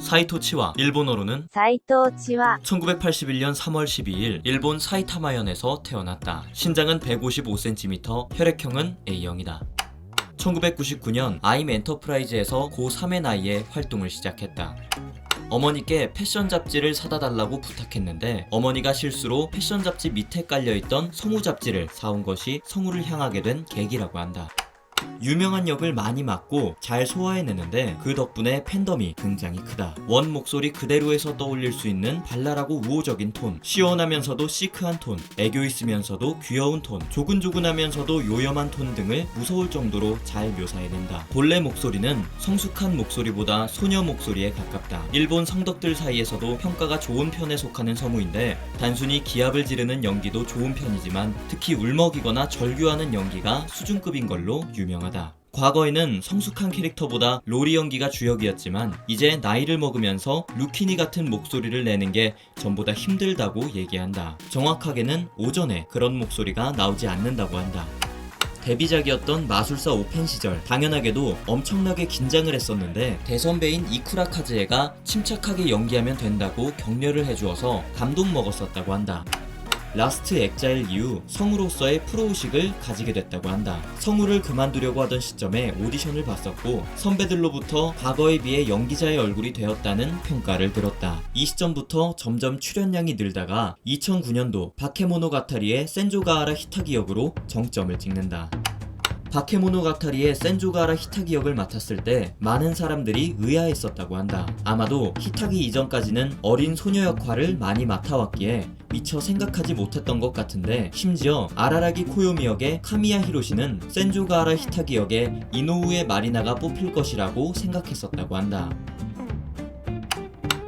사이토 치와, 일본어로는 斎藤千和 1981년 3월 12일 일본 사이타마현에서 태어났다. 신장은 155cm, 혈액형은 A형이다. 1999년 아임 엔터프라이즈에서 고3의 나이에 활동을 시작했다. 어머니께 패션 잡지를 사다 달라고 부탁했는데 어머니가 실수로 패션 잡지 밑에 깔려있던 성우 잡지를 사온 것이 성우를 향하게 된 계기라고 한다. 유명한 역을 많이 맡고 잘 소화해내는데 그 덕분에 팬덤이 굉장히 크다. 원 목소리 그대로에서 떠올릴 수 있는 발랄하고 우호적인 톤, 시원하면서도 시크한 톤, 애교 있으면서도 귀여운 톤, 조근조근하면서도 요염한 톤 등을 무서울 정도로 잘 묘사해낸다. 본래 목소리는 성숙한 목소리보다 소녀 목소리에 가깝다. 일본 성덕들 사이에서도 평가가 좋은 편에 속하는 성우인데 단순히 기합을 지르는 연기도 좋은 편이지만 특히 울먹이거나 절규하는 연기가 수준급인 걸로 유명하다. 과거에는 성숙한 캐릭터보다 로리 연기가 주역이었지만 이제 나이를 먹으면서 루키니 같은 목소리를 내는 게 전보다 힘들다고 얘기한다. 정확하게는 오전에 그런 목소리가 나오지 않는다고 한다. 데뷔작이었던 마술사 오펜 시절 당연하게도 엄청나게 긴장을 했었는데 대선배인 이쿠라 카즈에가 침착하게 연기하면 된다고 격려를 해주어서 감동 먹었었다고 한다. 라스트 엑자일 이후 성우로서의 프로의식을 가지게 됐다고 한다. 성우를 그만두려고 하던 시점에 오디션을 봤었고 선배들로부터 과거에 비해 연기자의 얼굴이 되었다는 평가를 들었다. 이 시점부터 점점 출연량이 늘다가 2009년도 바케모노가타리의 센조가하라 히타기 역으로 정점을 찍는다. 바케모노가타리의 센조가하라 히타기 역을 맡았을 때 많은 사람들이 의아했었다고 한다. 아마도 히타기 이전까지는 어린 소녀 역할을 많이 맡아왔기에 미처 생각하지 못했던 것 같은데 심지어 아라라기 코요미 역의 카미야 히로시는 센조가하라 히타기 역의 이노우에 마리나가 뽑힐 것이라고 생각했었다고 한다.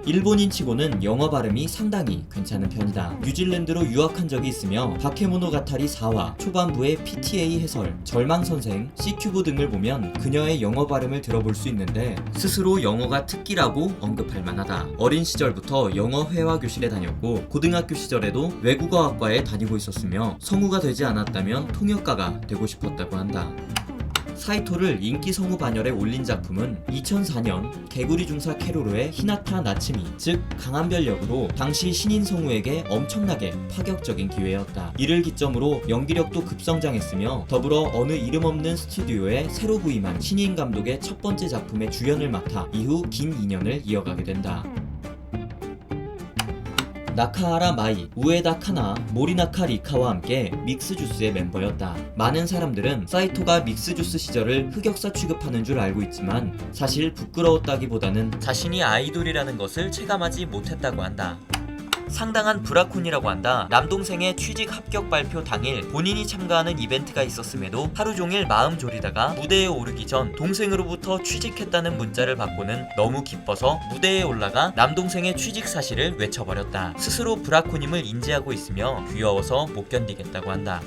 일본인 치고는 영어 발음이 상당히 괜찮은 편이다. 뉴질랜드로 유학한 적이 있으며 바케모노가타리 4화, 초반부의 PTA 해설, 절망선생, C큐브 등을 보면 그녀의 영어 발음을 들어볼 수 있는데 스스로 영어가 특기라고 언급할 만하다. 어린 시절부터 영어 회화 교실에 다녔고 고등학교 시절에도 외국어학과에 다니고 있었으며 성우가 되지 않았다면 통역가가 되고 싶었다고 한다. 사이토를 인기 성우 반열에 올린 작품은 2004년 개구리 중사 케로로의 히나타 나츠미, 즉 강한별 역으로 당시 신인 성우에게 엄청나게 파격적인 기회였다. 이를 기점으로 연기력도 급성장했으며 더불어 어느 이름 없는 스튜디오에 새로 부임한 신인 감독의 첫 번째 작품의 주연을 맡아 이후 긴 인연을 이어가게 된다. 나카하라 마이, 우에다 카나, 모리나카 리카와 함께 믹스주스의 멤버였다. 많은 사람들은 사이토가 믹스주스 시절을 흑역사 취급하는 줄 알고 있지만 사실 부끄러웠다기보다는 자신이 아이돌이라는 것을 체감하지 못했다고 한다. 상당한 브라콘이라고 한다. 남동생의 취직 합격 발표 당일 본인이 참가하는 이벤트가 있었음에도 하루 종일 마음 졸이다가 무대에 오르기 전 동생으로부터 취직했다는 문자를 받고는 너무 기뻐서 무대에 올라가 남동생의 취직 사실을 외쳐버렸다. 스스로 브라콘임을 인지하고 있으며 귀여워서 못 견디겠다고 한다.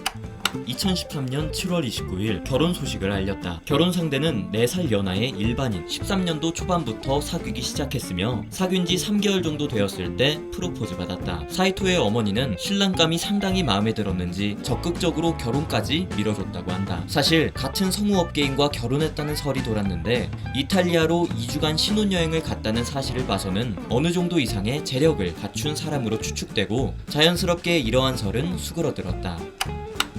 2013년 7월 29일 결혼 소식을 알렸다. 결혼 상대는 4살 연하의 일반인, 13년도 초반부터 사귀기 시작했으며 사귄 지 3개월 정도 되었을 때 프로포즈 받았다. 사이토의 어머니는 신랑감이 상당히 마음에 들었는지 적극적으로 결혼까지 밀어줬다고 한다. 사실 같은 성우업계인과 결혼했다는 설이 돌았는데 이탈리아로 2주간 신혼여행을 갔다는 사실을 봐서는 어느 정도 이상의 재력을 갖춘 사람으로 추측되고 자연스럽게 이러한 설은 수그러들었다.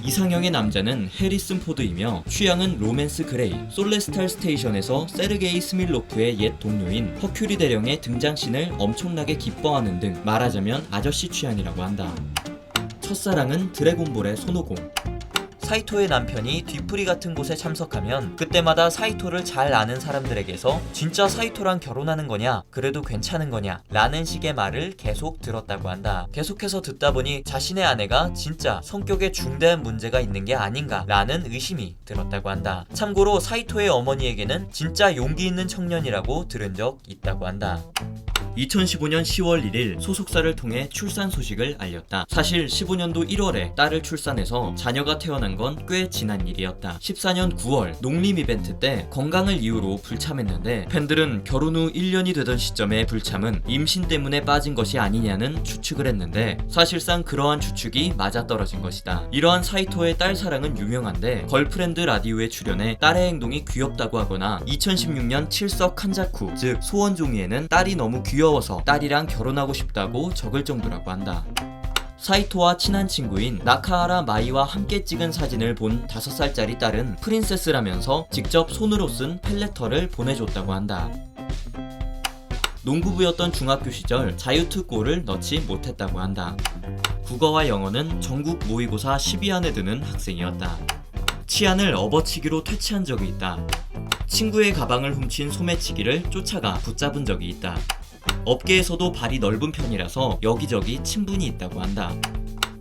이상형의 남자는 해리슨 포드이며 취향은 로맨스 그레이, 솔레스탈 스테이션에서 세르게이 스밀로프의 옛 동료인 허큐리 대령의 등장씬을 엄청나게 기뻐하는 등 말하자면 아저씨 취향이라고 한다. 첫사랑은 드래곤볼의 손오공. 사이토의 남편이 뒤풀이 같은 곳에 참석하면 그때마다 사이토를 잘 아는 사람들에게서 진짜 사이토랑 결혼하는 거냐? 그래도 괜찮은 거냐? 라는 식의 말을 계속 들었다고 한다. 계속해서 듣다 보니 자신의 아내가 진짜 성격에 중대한 문제가 있는 게 아닌가 라는 의심이 들었다고 한다. 참고로 사이토의 어머니에게는 진짜 용기 있는 청년이라고 들은 적 있다고 한다. 2015년 10월 1일 소속사를 통해 출산 소식을 알렸다. 사실 15년도 1월에 딸을 출산해서 자녀가 태어난 건 꽤 지난 일이었다. 14년 9월 농림 이벤트 때 건강을 이유로 불참했는데 팬들은 결혼 후 1년이 되던 시점에 불참은 임신 때문에 빠진 것이 아니냐는 추측을 했는데 사실상 그러한 추측이 맞아떨어진 것이다. 이러한 사이토의 딸 사랑은 유명한데 걸프렌드 라디오에 출연해 딸의 행동이 귀엽다고 하거나 2016년 칠석 칸자쿠 즉 소원종이에는 딸이 너무 귀여워서 딸이랑 결혼하고 싶다고 적을 정도라고 한다. 사이토와 친한 친구인 나카하라 마이와 함께 찍은 사진을 본 5살짜리 딸은 프린세스라면서 직접 손으로 쓴 펠레터를 보내줬다고 한다. 농구부였던 중학교 시절 자유투골을 넣지 못했다고 한다. 국어와 영어는 전국 모의고사 10위 안에 드는 학생이었다. 치안을 업어치기로 퇴치한 적이 있다. 친구의 가방을 훔친 소매치기를 쫓아가 붙잡은 적이 있다. 업계에서도 발이 넓은 편이라서 여기저기 친분이 있다고 한다.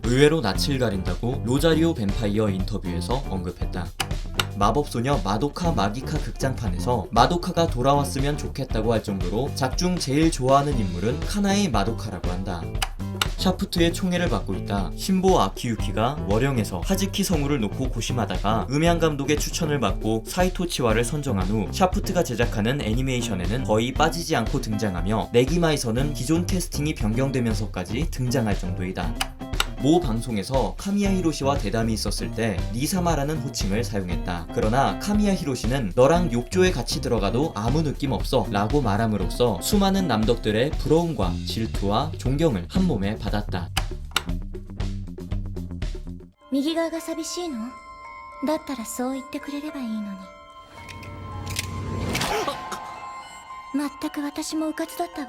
의외로 낯을 가린다고 로자리오 뱀파이어 인터뷰에서 언급했다. 마법소녀 마도카 마기카 극장판에서 마도카가 돌아왔으면 좋겠다고 할 정도로 작중 제일 좋아하는 인물은 카나의 마도카라고 한다. 샤프트의 총애를 받고 있다. 신보 아키유키가 월영에서 하즈키 성우를 놓고 고심하다가 음향 감독의 추천을 받고 사이토 치와를 선정한 후 샤프트가 제작하는 애니메이션에는 거의 빠지지 않고 등장하며 네기마에서는 기존 캐스팅이 변경되면서까지 등장할 정도이다. 모 방송에서 카미야 히로시와 대담이 있었을 때 니사마라는 호칭을 사용했다. 그러나 카미야 히로시는 너랑 욕조에 같이 들어가도 아무 느낌 없어 라고 말함으로써 수많은 남덕들의 부러움과 질투와 존경을 한몸에 받았다. 右側が寂しいの？だったらそう言ってくれればいいのに。全く私もうかつだったわ。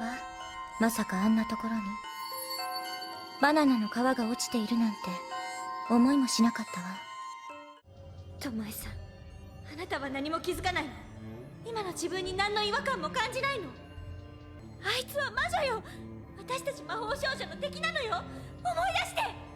まさかあんなところにバナナの皮が落ちているなんて思いもしなかったわ。トモエさん、あなたは何も気づかないの？今の自分に何の違和感も感じないの？あいつは魔女よ。私たち魔法少女の敵なのよ。思い出して。